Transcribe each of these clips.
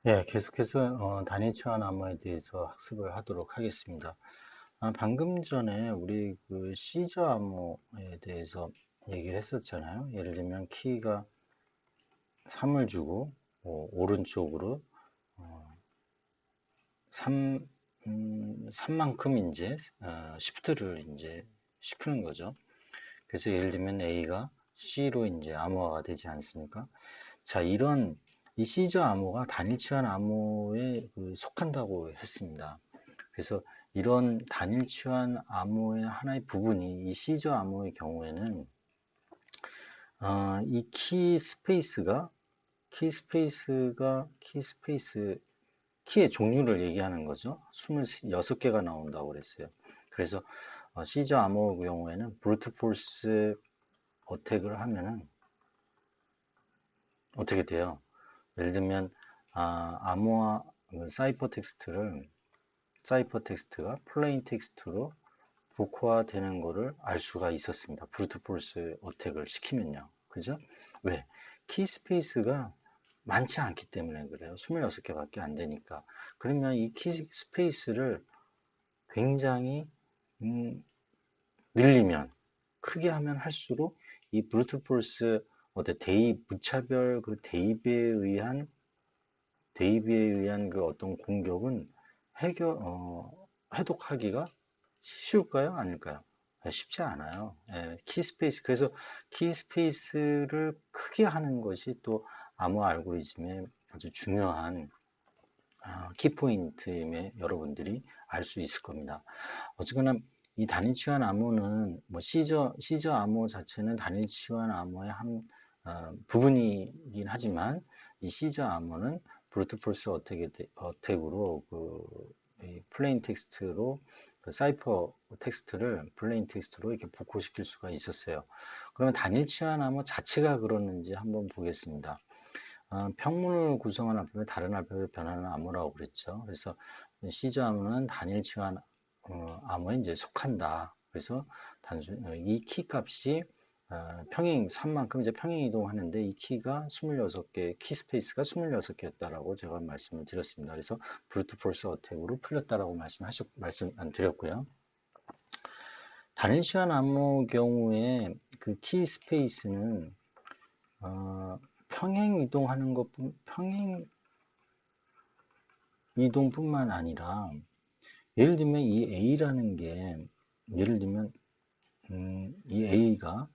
예, 계속해서 단일 치환 암호에 대해서 학습을 하도록 하겠습니다. 방금 전에 우리 그 시저 암호에 대해서 얘기를 했었잖아요. 예를 들면 키가 3을 주고 오른쪽으로 3, 3만큼 이제 시프트를 이제 시키는 거죠. 그래서 예를 들면 A가 C로 이제 암호화가 되지 않습니까? 자, 이 시저 암호가 단일 치환 암호에 속한다고 했습니다. 그래서 이런 단일 치환 암호의 하나의 부분이 이 시저 암호의 경우에는 이 키의 종류를 얘기하는 거죠. 26개가 나온다고 그랬어요. 그래서 시저 암호 경우에는 브루트 포스 어택을 하면은 어떻게 돼요? 예를 들면 암호화 사이퍼 텍스트가 플레인 텍스트로 복화되는 거를 알 수가 있었습니다. 브루트 포스 어택을 시키면요. 그죠? 왜? 키 스페이스가 많지 않기 때문에 그래요. 26개밖에 안 되니까. 그러면 이 키 스페이스를 굉장히 음, 늘리면 크게 하면 할수록 이 브루트 포스 무차별 그 대입에 의한 그 어떤 공격은 해독하기가 쉬울까요? 아닐까요? 쉽지 않아요. 키 스페이스. 그래서 키 스페이스를 크게 하는 것이 또 암호 알고리즘의 아주 중요한 키포인트임에 여러분들이 알 수 있을 겁니다. 어쨌거나 이 단일 치환 암호는 뭐 시저 암호 자체는 단일 치환 암호의 한 부분이긴 하지만 이 시저 암호는 브루트 포스 어택으로 플레인 텍스트로 사이퍼 텍스트를 플레인 텍스트로 이렇게 복호시킬 수가 있었어요. 그러면 단일 치환 암호 자체가 그러는지 한번 보겠습니다. 평문을 구성하는 알파벳, 다른 알파벳 변하는 암호라고 그랬죠. 그래서 시저 암호는 단일 치환 암호에 이제 속한다. 그래서 이 키 값이 평행 3만큼 이제 평행 이동하는데 이 키가 26개, 키 스페이스가 26개였다라고 제가 말씀을 드렸습니다. 그래서 브루트 폴스 어택으로 풀렸다라고 말씀 드렸고요. 단일 치환 암호 경우에 그 키 스페이스는 평행 이동뿐만 아니라 예를 들면 이 A라는 게 예를 들면 이 A가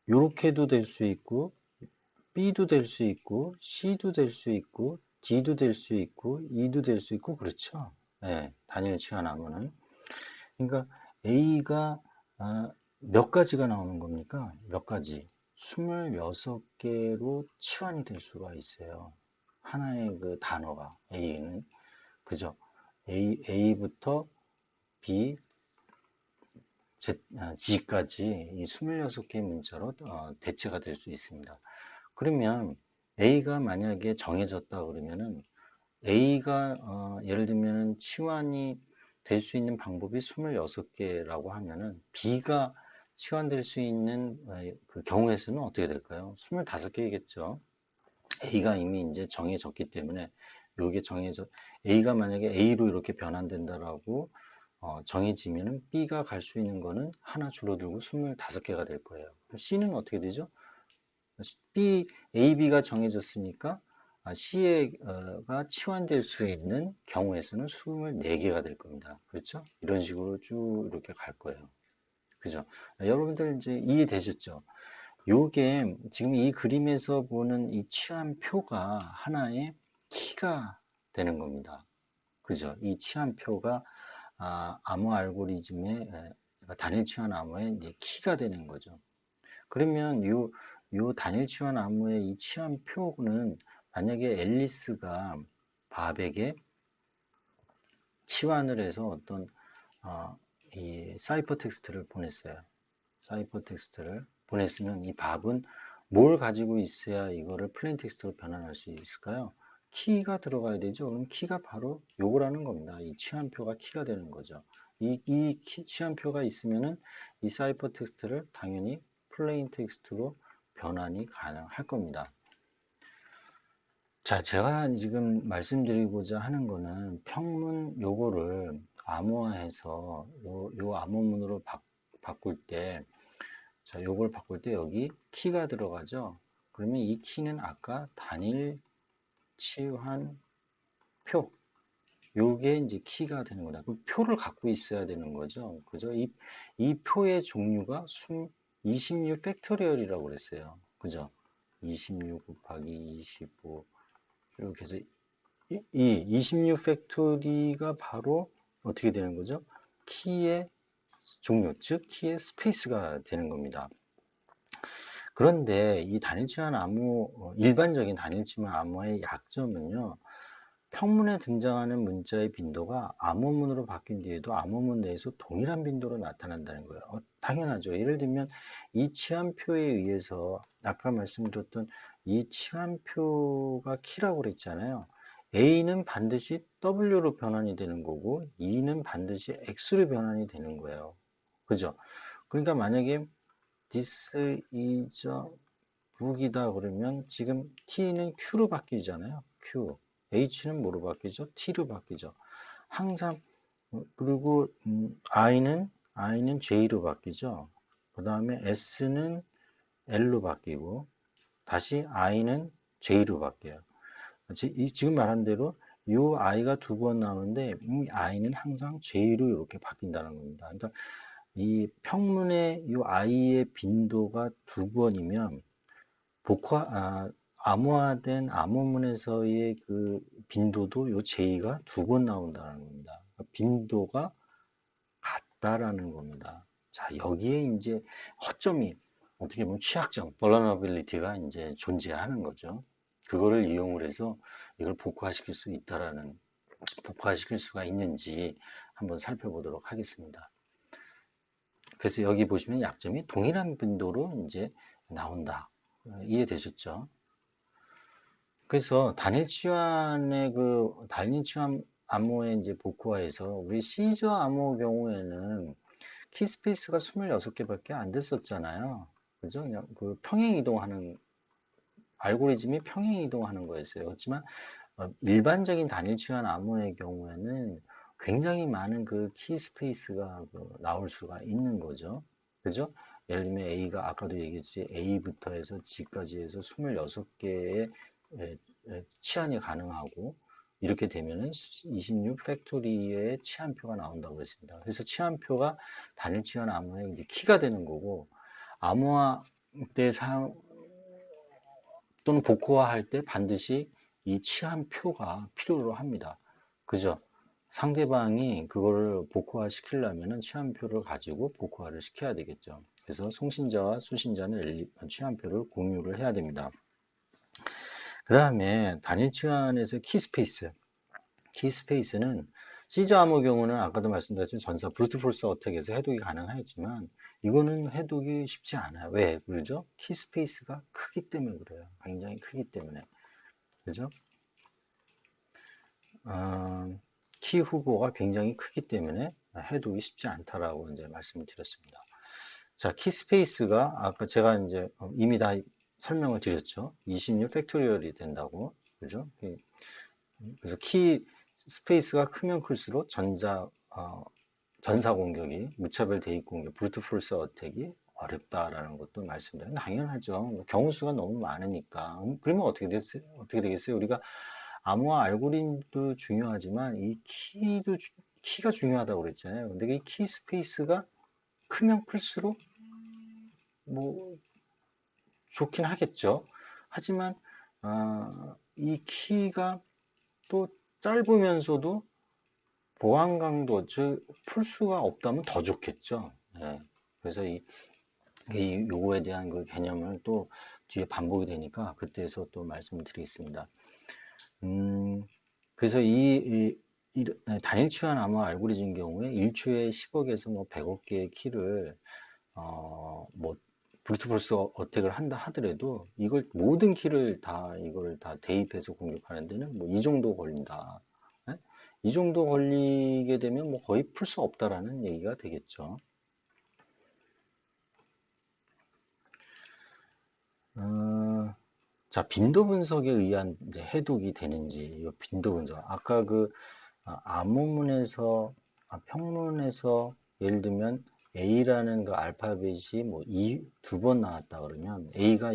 요렇게도 될 수 있고 B도 될 수 있고 C도 될 수 있고 D도 될 수 있고 E도 될 수 있고 그렇죠. 네, 단일 치환 암호는 그러니까 A가 몇 가지가 나오는 겁니까? 몇 가지? 26개로 치환이 될 수가 있어요. 하나의 그 단어가 A는 그죠? A부터 B, G까지 이 26개의 문자로 대체가 될 수 있습니다. 그러면 A가 만약에 정해졌다 그러면은 A가 예를 들면 치환이 될 수 있는 방법이 26개라고 하면은 B가 치환될 수 있는 그 경우의 수는 어떻게 될까요? 25개이겠죠. A가 이미 이제 정해졌기 때문에 요게 A가 만약에 A로 이렇게 변환된다라고 정해지면은 B가 갈 수 있는 거는 하나 줄어들고 25개가 될 거예요. 그럼 C는 어떻게 되죠? A, B가 정해졌으니까 C가 치환될 수 있는 경우의 수는 24개가 될 겁니다. 그렇죠? 이런 식으로 쭉 이렇게 갈 거예요. 그죠? 여러분들 이제 이해되셨죠? 요게 지금 이 그림에서 보는 이 치환표가 하나의 키가 되는 겁니다. 그죠? 이 치환표가 암호 알고리즘의 그러니까 단일 치환 암호의 이제 키가 되는 거죠. 그러면 요 단일 치환 암호의 이 치환표는 만약에 앨리스가 밥에게 치환을 해서 어떤 이 사이퍼 텍스트를 보냈어요. 사이퍼 텍스트를 보냈으면 이 밥은 뭘 가지고 있어야 이거를 플레인 텍스트로 변환할 수 있을까요? 키가 들어가야 되죠. 그럼 키가 바로 요거라는 겁니다. 이 치환표가 키가 되는 거죠. 치환표가 있으면은 이 사이퍼 텍스트를 당연히 플레인 텍스트로 변환이 가능할 겁니다. 자, 제가 지금 말씀드리고자 하는 거는 평문 요거를 암호화해서 요 암호문으로 바꿀 때, 자, 요걸 바꿀 때 여기 키가 들어가죠. 그러면 이 키는 아까 단일 치환 표, 요게 이제 키가 되는 거다. 그 표를 갖고 있어야 되는 거죠. 그죠? 이 표의 종류가 26 팩토리얼이라고 그랬어요. 그죠? 26 곱하기 25 이렇게 해서 이 26 팩토리가 바로 어떻게 되는 거죠? 키의 종류, 즉 키의 스페이스가 되는 겁니다. 그런데 이 단일치환 암호, 일반적인 단일치환 암호의 약점은요, 평문에 등장하는 문자의 빈도가 암호문으로 바뀐 뒤에도 암호문 내에서 동일한 빈도로 나타난다는 거예요. 당연하죠. 예를 들면 이 치환표에 의해서 아까 말씀드렸던 이 치환표가 키라고 그랬잖아요. A는 반드시 W로 변환이 되는 거고 E는 반드시 X로 변환이 되는 거예요. 그죠? 그러니까 만약에 this is a book이다 그러면 지금 T는 Q로 바뀌잖아요. Q. H는 뭐로 바뀌죠? T로 바뀌죠. 항상 그리고 I는 J로 바뀌죠. 그 다음에 S는 L로 바뀌고 다시 I는 J로 바뀌어요. 지금 말한 대로 이 I가 두 번 나오는데 이 I는 항상 J로 이렇게 바뀐다는 겁니다. 그러니까 이 평문의 이 I의 빈도가 두 번이면 암호화된 암호문에서의 그 빈도도 요 J가 두 번 나온다는 겁니다. 그러니까 빈도가 같다라는 겁니다. 자, 여기에 이제 허점이 어떻게 보면 취약점, vulnerability가 이제 존재하는 거죠. 그거를 이용을 해서 이걸 복구화시킬 수가 있는지 한번 살펴보도록 하겠습니다. 그래서 여기 보시면 약점이 동일한 빈도로 이제 나온다. 이해되셨죠? 그래서 단일 치환 암호의 이제 복구화에서 우리 시저 암호 경우에는 키 스페이스가 26개밖에 안 됐었잖아요. 그죠? 그냥 그 평행 이동하는 알고리즘이 평행 이동하는 거였어요. 그렇지만 일반적인 단일 치환 암호의 경우에는 굉장히 많은 그 키 스페이스가 나올 수가 있는 거죠. 그죠? 예를 들면 A가 아까도 얘기했지 A부터 해서 G까지 해서 26개의 치환이 가능하고 이렇게 되면은 26 팩토리의 치환표가 나온다고 그랬습니다. 그래서 치환표가 단일 치환 암호의 이제 키가 되는 거고 암호화 때 사용 또는 복호화할 때 반드시 이 치환표가 필요로 합니다. 그죠? 상대방이 그거를 복호화 시키려면 치환표를 가지고 복호화를 시켜야 되겠죠. 그래서 송신자와 수신자는 치환표를 공유를 해야 됩니다. 그 다음에 단일 치환에서 키스페이스. 키스페이스는 시저 암호 경우는 아까도 말씀드렸지만 전사 브루트 폴스 어택에서 해독이 가능하였지만 이거는 해독이 쉽지 않아요. 왜 그러죠? 키스페이스가 크기 때문에 그래요. 굉장히 크기 때문에. 그죠? 키 후보가 굉장히 크기 때문에 해독이 쉽지 않다라고 이제 말씀을 드렸습니다. 자, 키 스페이스가 아까 제가 이제 이미 다 설명을 드렸죠. 26 팩토리얼이 된다고. 그죠? 그래서 키 스페이스가 크면 클수록 전사 공격이, 무차별 대입 공격, 브루트 폴스 어택이 어렵다라는 것도 말씀드려요. 당연하죠. 경우 수가 너무 많으니까. 그러면 어떻게 되겠어요? 우리가 암호화 알고리즘도 중요하지만 키가 중요하다고 그랬잖아요. 근데 이 키 스페이스가 크면 클수록 뭐 좋긴 하겠죠. 하지만 이 키가 또 짧으면서도 보안 강도, 즉 풀 수가 없다면 더 좋겠죠. 예. 그래서 요거에 대한 그 개념을 또 뒤에 반복이 되니까 그때에서 또 말씀드리겠습니다. 그래서 단일 치환 암호 알고리즘 경우에 1초에 10억에서 뭐 100억 개의 키를 뭐 브루트 폴스 어택을 한다 하더라도 모든 키를 이걸 다 대입해서 공격하는 데는 뭐 이 정도 걸린다. 예? 이 정도 걸리게 되면 뭐 거의 풀 수 없다라는 얘기가 되겠죠. 어, 자, 빈도 분석에 의한 이제 해독이 되는지, 이 빈도 분석. 아까 그 암호문에서, 평문에서 예를 들면 A라는 그 알파벳이 뭐 두 번 나왔다 그러면 A가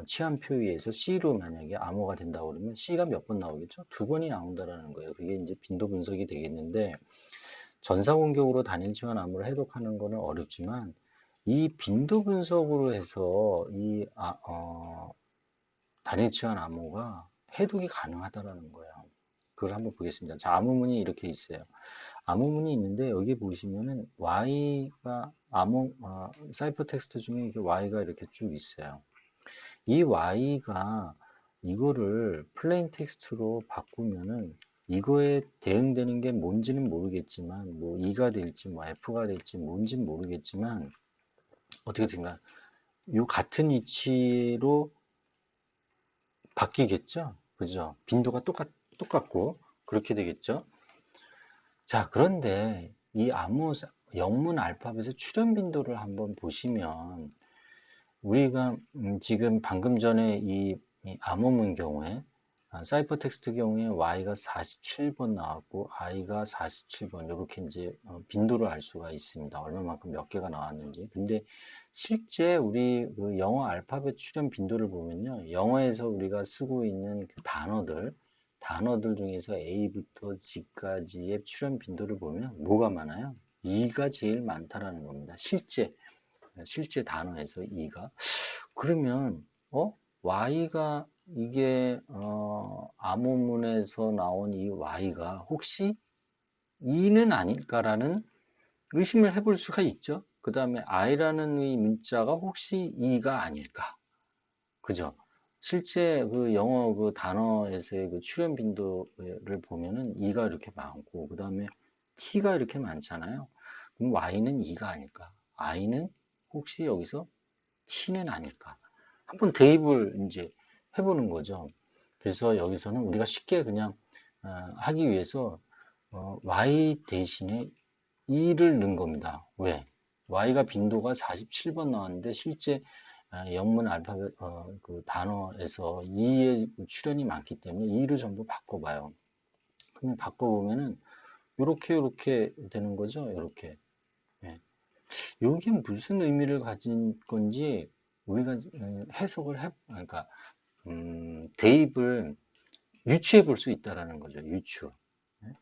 치환표에 의해서 C로 만약에 암호가 된다 그러면 C가 몇 번 나오겠죠? 두 번이 나온다라는 거예요. 그게 이제 빈도 분석이 되겠는데 전사 공격으로 단일 치환 암호를 해독하는 거는 어렵지만 이 빈도 분석으로 해서 단일 치환 암호가 해독이 가능하다라는 거예요. 그걸 한번 보겠습니다. 자, 암호문이 이렇게 있어요. 암호문이 있는데 여기 보시면은 Y가 사이퍼 텍스트 중에 이렇게 Y가 이렇게 쭉 있어요. 이 Y가 이거를 플레인 텍스트로 바꾸면은 이거에 대응되는 게 뭔지는 모르겠지만 뭐 E가 될지 뭐 F가 될지 뭔지는 모르겠지만 어떻게 된가 요 같은 위치로 바뀌겠죠? 그죠? 빈도가 똑같고 그렇게 되겠죠? 자, 그런데 이 영문 알파벳의 출현 빈도를 한번 보시면 우리가 지금 방금 전에 이 암호문 경우에 사이퍼 텍스트 경우에 Y가 47번 나왔고 I가 47번 이렇게 이제 빈도를 알 수가 있습니다. 얼마만큼 몇 개가 나왔는지. 근데 실제 우리 그 영어 알파벳 출현 빈도를 보면요. 영어에서 우리가 쓰고 있는 그 단어들 중에서 A부터 G까지의 출현 빈도를 보면 뭐가 많아요? E가 제일 많다라는 겁니다. 실제 단어에서 E가. 그러면 Y가 이게 암호문에서 나온 이 Y가 혹시 E는 아닐까라는 의심을 해볼 수가 있죠. 그 다음에 I라는 이 문자가 혹시 E가 아닐까? 그죠? 실제 그 영어 그 단어에서의 그 출현 빈도를 보면은 E가 이렇게 많고, 그 다음에 T가 이렇게 많잖아요. 그럼 Y는 E가 아닐까? I는 혹시 여기서 T는 아닐까? 한번 대입을 이제 해보는 거죠. 그래서 여기서는 우리가 쉽게 그냥 하기 위해서 y 대신에 2를 넣은 겁니다. 왜? y가 빈도가 47번 나왔는데 실제 영문 알파벳 그 단어에서 2의 출현이 많기 때문에 2를 전부 바꿔봐요. 그러면 바꿔보면은 요렇게 되는 거죠. 요렇게. 예. 이게 무슨 의미를 가진 건지 우리가 해석을 그러니까 대입을 유추해 볼 수 있다라는 거죠. 유추. 예?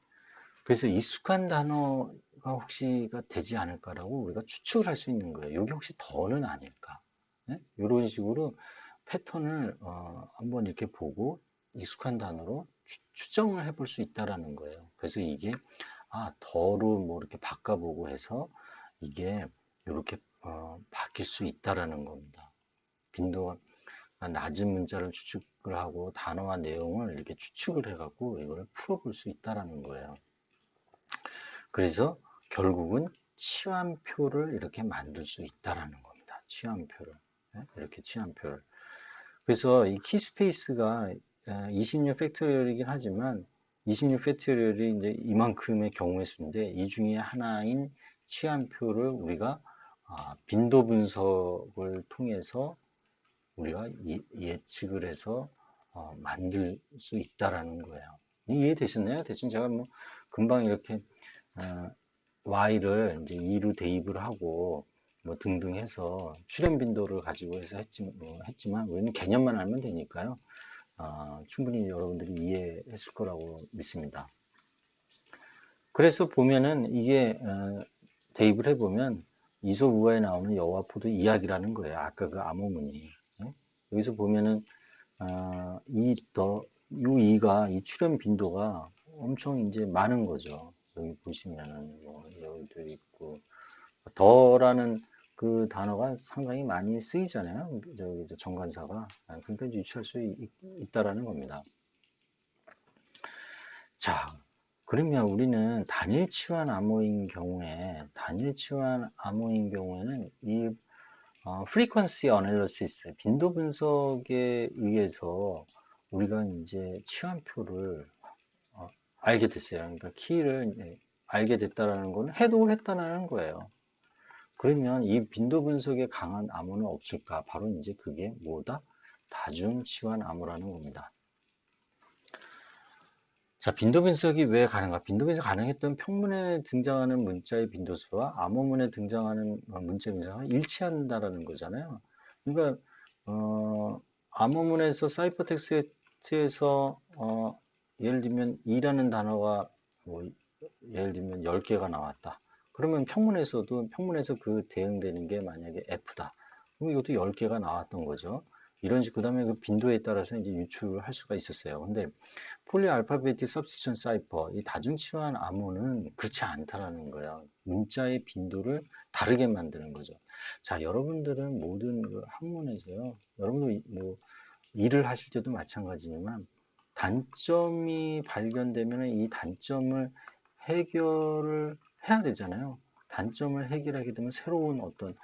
그래서 익숙한 단어가 혹시가 되지 않을까라고 우리가 추측을 할 수 있는 거예요. 이게 혹시 더는 아닐까? 예? 이런 식으로 패턴을 한번 이렇게 보고 익숙한 단어로 추정을 해볼 수 있다라는 거예요. 그래서 이게 더로 뭐 이렇게 바꿔보고 해서 이게 이렇게 바뀔 수 있다라는 겁니다. 빈도가 낮은 문자를 추측을 하고 단어와 내용을 이렇게 추측을 해갖고 이걸 풀어볼 수 있다라는 거예요. 그래서 결국은 치환표를 이렇게 만들 수 있다라는 겁니다. 치환표를. 이렇게 치환표를. 그래서 이 키스페이스가 26 팩토리얼이긴 하지만 26 팩토리얼이 이제 이만큼의 경우의 수인데 이 중에 하나인 치환표를 우리가 빈도 분석을 통해서 우리가 예측을 해서 만들 수 있다라는 거예요. 이해되셨나요? 대충 제가 뭐 금방 이렇게 어, y를 이제 2로 대입을 하고 뭐 등등 해서 출현 빈도를 가지고 해서 했지만 우리는 개념만 알면 되니까요. 충분히 여러분들이 이해했을 거라고 믿습니다. 그래서 보면은 이게 대입을 해보면 이솝우화에 나오는 여호와 포도 이야기라는 거예요. 아까 그 암호문이. 여기서 보면은 요 이가 이 출현 빈도가 엄청 이제 많은 거죠. 여기 보시면은 뭐 여기도 있고 더라는 그 단어가 상당히 많이 쓰이잖아요. 저기 정관사가 그러니까 유추할 수 있다라는 겁니다. 자, 그러면 우리는 단일 치환 암호인 경우에는 이 frequency analysis, 빈도 분석에 의해서 우리가 이제 치환표를 알게 됐어요. 그러니까 키를 알게 됐다라는 거는 해독을 했다는 거예요. 그러면 이 빈도 분석에 강한 암호는 없을까? 바로 이제 그게 뭐다? 다중치환 암호라는 겁니다. 자, 빈도 분석이 왜 가능한가? 빈도 분석 가능했던 평문에 등장하는 문자의 빈도수와 암호문에 등장하는 문자의 빈도수가 일치한다라는 거잖아요. 그러니까 암호문에서 사이퍼텍스트에서 예를 들면 이라는 단어가 뭐 예를 들면 10개가 나왔다. 그러면 평문에서 그 대응되는 게 만약에 F다. 그럼 이것도 10개가 나왔던 거죠. 이런 식, 그 다음에 그 빈도에 따라서 이제 유출을 할 수가 있었어요. 근데 폴리알파베틱 서브스티션 사이퍼, 이 다중치환 암호는 그렇지 않다라는 거예요. 문자의 빈도를 다르게 만드는 거죠. 자, 여러분들은 모든 그 학문에서요, 여러분도 뭐 일을 하실 때도 마찬가지지만 단점이 발견되면 이 단점을 해결을 해야 되잖아요. 단점을 해결하게 되면 새로운 어떤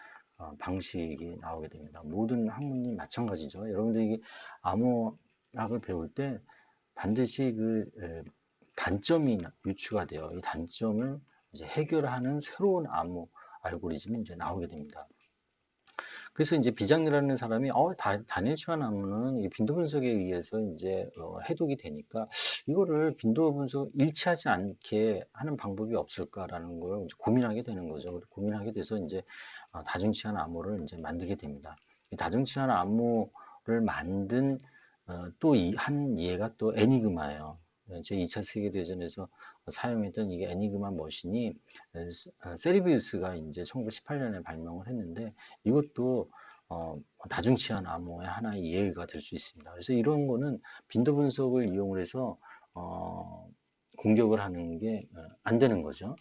방식이 나오게 됩니다. 모든 학문이 마찬가지죠. 여러분들이 암호학을 배울 때 반드시 단점이 유추가 돼요. 이 단점을 이제 해결하는 새로운 암호 알고리즘이 이제 나오게 됩니다. 그래서 이제 비장이라는 사람이 단일 치환 암호는 이 빈도 분석에 의해서 이제 해독이 되니까 이거를 빈도 분석 일치하지 않게 하는 방법이 없을까라는 걸 고민하게 되는 거죠. 고민하게 돼서 이제 다중 치환 암호를 이제 만들게 됩니다. 이 다중 치환 암호를 만든 또 한 예가 또 애니그마예요. 제2차 세계대전에서 사용했던 이게 애니그마 머신이 세리비우스가 이제 1918년에 발명을 했는데 이것도 다중치환 암호의 하나의 예가 될 수 있습니다. 그래서 이런 거는 빈도 분석을 이용을 해서 공격을 하는 게 안 되는 거죠.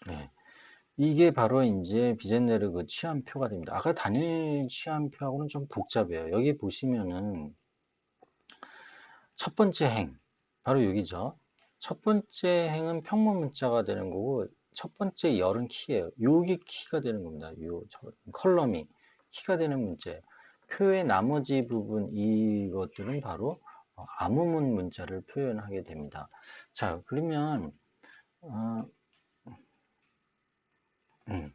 네. 이게 바로 이제 비젠네르그 취한표가 됩니다. 아까 단일 취한표하고는 좀 복잡해요. 여기 보시면은 첫 번째 행, 바로 여기죠. 첫 번째 행은 평문 문자가 되는 거고, 첫 번째 열은 키예요. 요게 키가 되는 겁니다. 컬럼이 키가 되는 문제. 표의 나머지 부분, 이것들은 바로 암호문 문자를 표현하게 됩니다. 자, 그러면, 어, 음,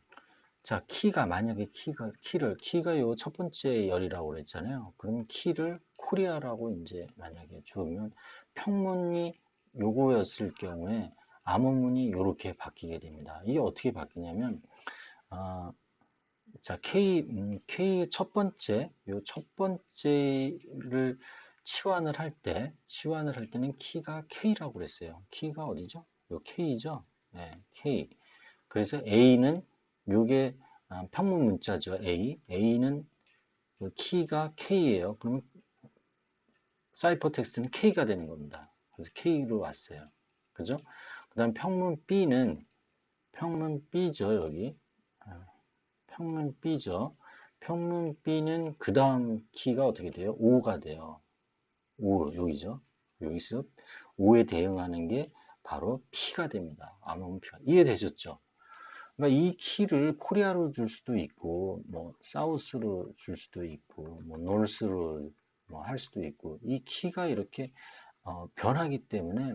자, 만약에 키가 요 첫 번째 열이라고 그랬잖아요. 그러면 키를 코리아라고 이제 만약에 주면 평문이 요거였을 경우에 암호문이 요렇게 바뀌게 됩니다. 이게 어떻게 바뀌냐면, 아, 자, K의 첫 번째를 치환을 할 때는 키가 K라고 그랬어요. 키가 어디죠? 요 K죠? 네, K. 그래서 A는 요게 평문 문자죠. A는 그 키가 K예요. 그러면 사이퍼 텍스트는 K가 되는 겁니다. 그래서 K로 왔어요. 그죠? 그 다음 평문 B죠. 여기 평문 B죠. 평문 B는 그 다음 키가 어떻게 돼요? 5가 돼요. 5 여기죠. 여기서 5에 대응하는 게 바로 P가 됩니다. 암호문 P가. 이해되셨죠? 그러니까 이 키를 코리아로 줄 수도 있고, 뭐, 사우스로 줄 수도 있고, 뭐, 노스로 뭐 할 수도 있고, 이 키가 이렇게 변하기 때문에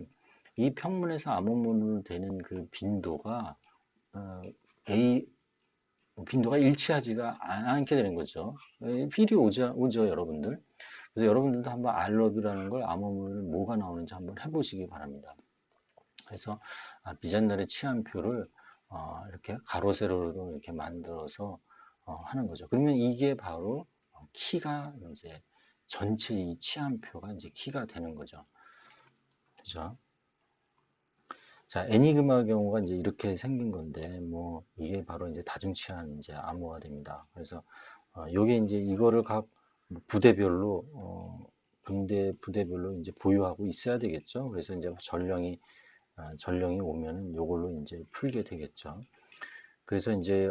이 평문에서 암호문으로 되는 그 빈도가 어, A 빈도가 일치하지가 않게 되는 거죠. 필이 오죠, 여러분들. 그래서 여러분들도 한번 알러뷰라는 걸 암호문을 뭐가 나오는지 한번 해보시기 바랍니다. 그래서 비잔날의 치안표를 이렇게 가로 세로로 이렇게 만들어서 하는 거죠. 그러면 이게 바로 키가 이제 전체 이 치안표가 이제 키가 되는 거죠. 그죠? 자, 애니그마 경우가 이제 이렇게 생긴 건데, 뭐, 이게 바로 이제 다중치환 이제 암호가 됩니다. 그래서, 요게 이제 이거를 각 부대별로, 부대별로 이제 보유하고 있어야 되겠죠. 그래서 이제 전령이 오면은 요걸로 이제 풀게 되겠죠. 그래서 이제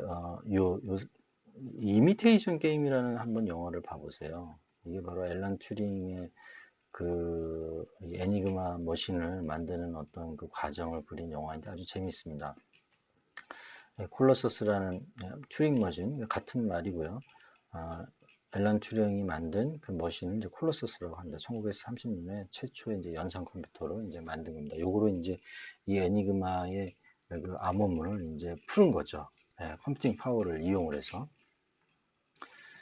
이미테이션 게임이라는 한번 영화를 봐보세요. 이게 바로 앨런 튜링의 그 애니그마 머신을 만드는 어떤 그 과정을 그린 영화인데 아주 재밌습니다. 콜러서스라는 튜링 머신 같은 말이고요. 앨런 튜링이 만든 그 머신을 이제 콜러서스라고 합니다. 1930년에 최초의 이제 연산 컴퓨터로 이제 만든 겁니다. 요거로 이제 이 애니그마의 그 암호문을 이제 푸는 거죠. 예, 컴퓨팅 파워를 이용을 해서.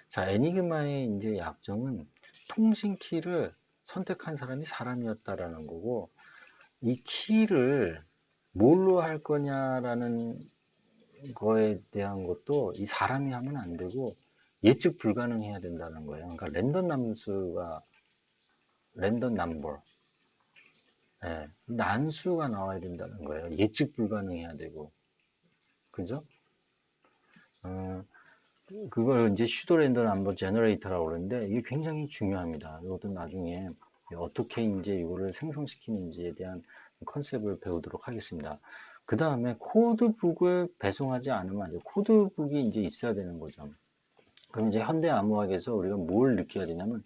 자, 에니그마의 이제 약점은 통신 키를 선택한 사람이 사람이었다라는 거고, 이 키를 뭘로 할 거냐라는 거에 대한 것도 이 사람이 하면 안 되고 예측 불가능해야 된다는 거예요. 그러니까 랜덤 넘버, 예, 난수가 나와야 된다는 거예요. 예측 불가능해야 되고, 그죠? 어, 그걸 이제 슈도 랜덤 넘버 제너레이터라고 그러는데 이게 굉장히 중요합니다. 이것도 나중에 어떻게 이제 이거를 생성시키는지에 대한 컨셉을 배우도록 하겠습니다. 그 다음에 코드북을 배송하지 않으면 안 돼요. 코드북이 이제 있어야 되는 거죠. 그럼 이제 현대 암호학에서 우리가 뭘 느껴야 되냐면,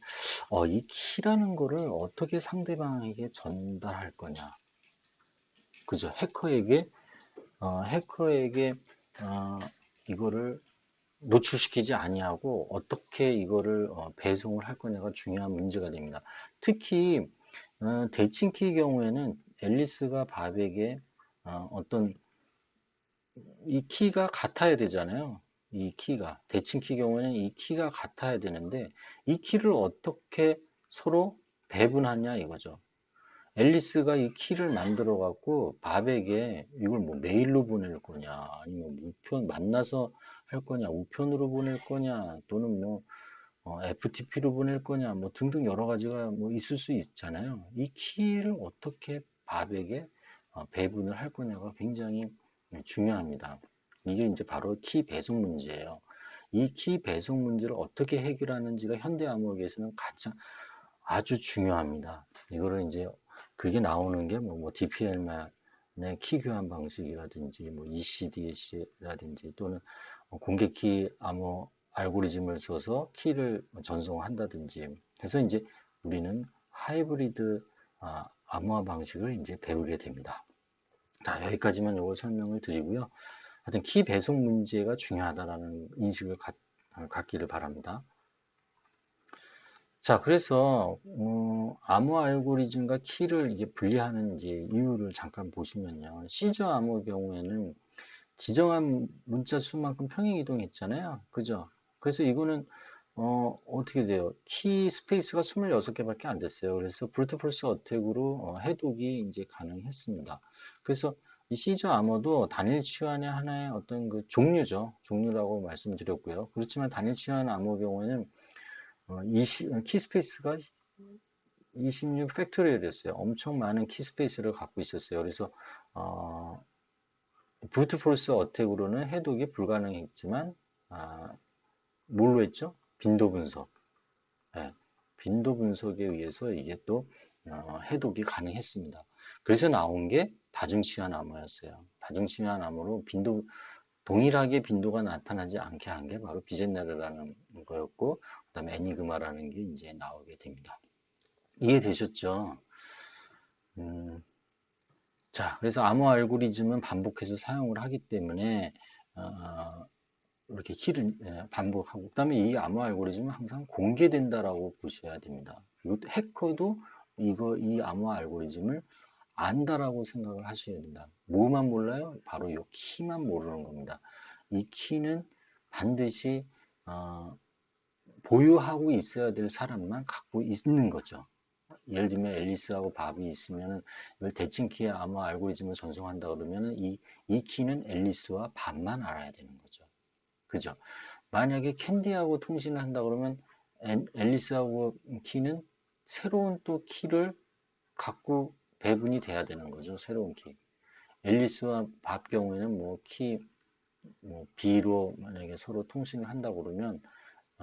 이 키라는 거를 어떻게 상대방에게 전달할 거냐. 그죠? 해커에게, 어, 이거를 노출시키지 아니하고 어떻게 이거를 배송을 할 거냐가 중요한 문제가 됩니다. 특히, 대칭키 경우에는 앨리스가 밥에게 어떤 이 키가 같아야 되잖아요. 이 키가 대칭키 경우에는 이 키가 같아야 되는데 이 키를 어떻게 서로 배분하냐 이거죠. 앨리스가 이 키를 만들어 갖고 밥에게 이걸 뭐 메일로 보낼 거냐 아니면 우편 만나서 할 거냐 우편으로 보낼 거냐 또는 뭐 FTP로 보낼 거냐 뭐 등등 여러 가지가 뭐 있을 수 있잖아요. 이 키를 어떻게 밥에게 배분을 할 거냐가 굉장히 중요합니다. 이게 이제 바로 키 배송 문제예요. 이 키 배송 문제를 어떻게 해결하는지가 현대 암호학에서는 가장 아주 중요합니다. 이거를 이제 그게 나오는 게 뭐 DPL만의 키 교환 방식이라든지 뭐 ECDS라든지 또는 공개키 암호 알고리즘을 써서 키를 전송한다든지 해서 이제 우리는 하이브리드 암호화 방식을 이제 배우게 됩니다. 자, 여기까지만 이걸 설명을 드리고요. 하여튼 키 배송 문제가 중요하다라는 인식을 갖기를 바랍니다. 자, 그래서 암호 알고리즘과 키를 이게 분리하는 이제 이유를 잠깐 보시면요. 시저 암호 경우에는 지정한 문자 수만큼 평행 이동했잖아요. 그죠? 그래서 이거는 어떻게 돼요? 키 스페이스가 26개밖에 안 됐어요. 그래서 브루트 포스 어택으로 해독이 이제 가능했습니다. 그래서 이 시저 암호도 단일 치환의 하나의 어떤 그 종류죠. 종류라고 말씀드렸고요. 그렇지만 단일 치환 암호 경우에는 키 스페이스가 26 팩토리얼이었어요. 엄청 많은 키 스페이스를 갖고 있었어요. 그래서 브루트 포스 어택으로는 해독이 불가능했지만 뭘로 했죠? 빈도 분석. 예, 빈도 분석에 의해서 이게 또 해독이 가능했습니다. 그래서 나온 게 다중치환 암호였어요. 다중치환 암호로 동일하게 빈도가 나타나지 않게 한 게 바로 비젠나르라는 거였고, 그 다음에 애니그마라는 게 이제 나오게 됩니다. 이해되셨죠? 음, 자, 그래서 암호 알고리즘은 반복해서 사용을 하기 때문에, 이렇게 키를 반복하고, 그다음에 이 암호 알고리즘은 항상 공개된다라고 보셔야 됩니다. 이것도 해커도 이 암호 알고리즘을 안다라고 생각을 하셔야 된다. 뭐만 몰라요? 바로 이 키만 모르는 겁니다. 이 키는 반드시 보유하고 있어야 될 사람만 갖고 있는 거죠. 예를 들면 앨리스하고 밥이 있으면 이걸 대칭키의 암호 알고리즘을 전송한다 그러면 이 키는 앨리스와 밥만 알아야 되는 거죠. 그죠? 만약에 캔디하고 통신을 한다 그러면 앨리스하고 키는 새로운 또 키를 갖고 배분이 돼야 되는 거죠. 새로운 키. 앨리스와 밥 경우에는 뭐 B로 만약에 서로 통신을 한다 그러면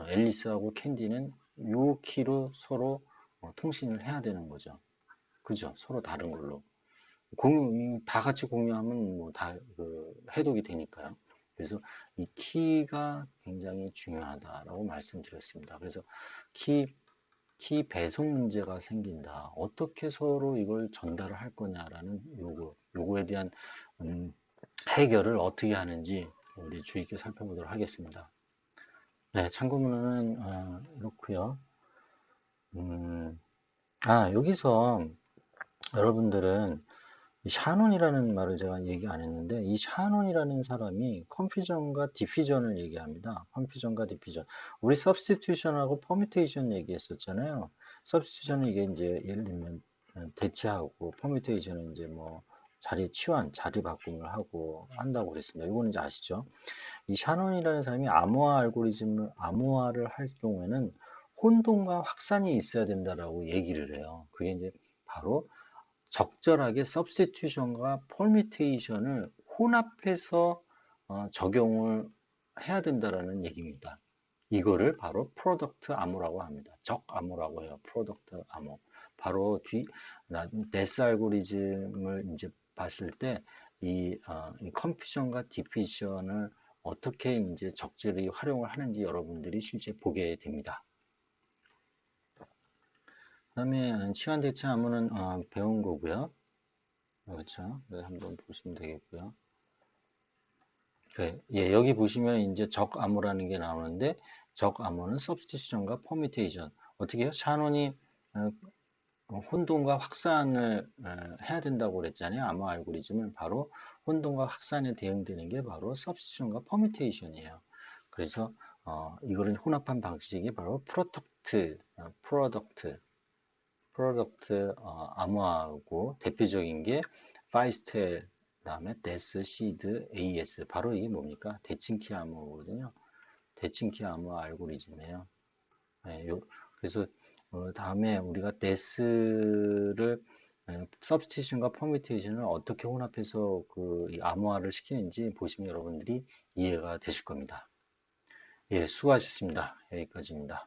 앨리스하고 캔디는 요 키로 서로 통신을 해야 되는 거죠. 그죠? 서로 다른 걸로. 다 같이 공유하면 뭐 다 그 해독이 되니까요. 그래서 이 키가 굉장히 중요하다라고 말씀드렸습니다. 그래서 키, 키 배송 문제가 생긴다. 어떻게 서로 이걸 전달을 할 거냐라는 요거에 대한 해결을 어떻게 하는지 우리 주의 깊게 살펴보도록 하겠습니다. 네, 참고문은 이렇고요. 여기서 여러분들은 이 샤논이라는 말을 제가 얘기 안 했는데, 이 샤논이라는 사람이 컨퓨전과 디퓨전을 얘기합니다. 컨퓨전과 디퓨전. 우리 substitution하고 permutation 얘기했었잖아요. substitution은 이게 이제 예를 들면 대체하고, permutation은 이제 뭐 자리 치환, 자리 바꿈을 하고 한다고 그랬습니다. 이거는 이제 아시죠? 이 샤논이라는 사람이 암호화를 할 경우에는 혼동과 확산이 있어야 된다라고 얘기를 해요. 그게 이제 바로 적절하게 substitution과 permutation을 혼합해서 적용을 해야 된다라는 얘기입니다. 이거를 바로 프로덕트 암호라고 합니다. 적 암호라고 해요. 프로덕트 암호. 바로 데스 알고리즘을 이제 봤을 때 이 컴퓨전과 디퓨전을 어떻게 이제 적절히 활용을 하는지 여러분들이 실제 보게 됩니다. 그다음에 치환 대체 암호는 배운 거고요. 그렇죠. 네, 한번 보시면 되겠고요. 네, 예, 여기 보시면 이제 적 암호라는 게 나오는데 적 암호는 substitution과 permutation. 어떻게 해요? 샤논이 혼동과 확산을 해야 된다고 그랬잖아요. 암호 알고리즘은 바로 혼동과 확산에 대응되는 게 바로 substitution과 permutation이에요. 그래서 이거를 혼합한 방식이 바로 프로덕트 암호화하고 대표적인 게 파이스텔 그다음에 데스 시드 AS 바로 이게 뭡니까? 대칭키 암호거든요. 대칭키 암호 알고리즘이에요. 네, 그래서 다음에 우리가 데스를 서브스티션과 퍼뮤테이션을 어떻게 혼합해서 이 암호화를 시키는지 보시면 여러분들이 이해가 되실 겁니다. 예, 수고하셨습니다. 여기까지입니다.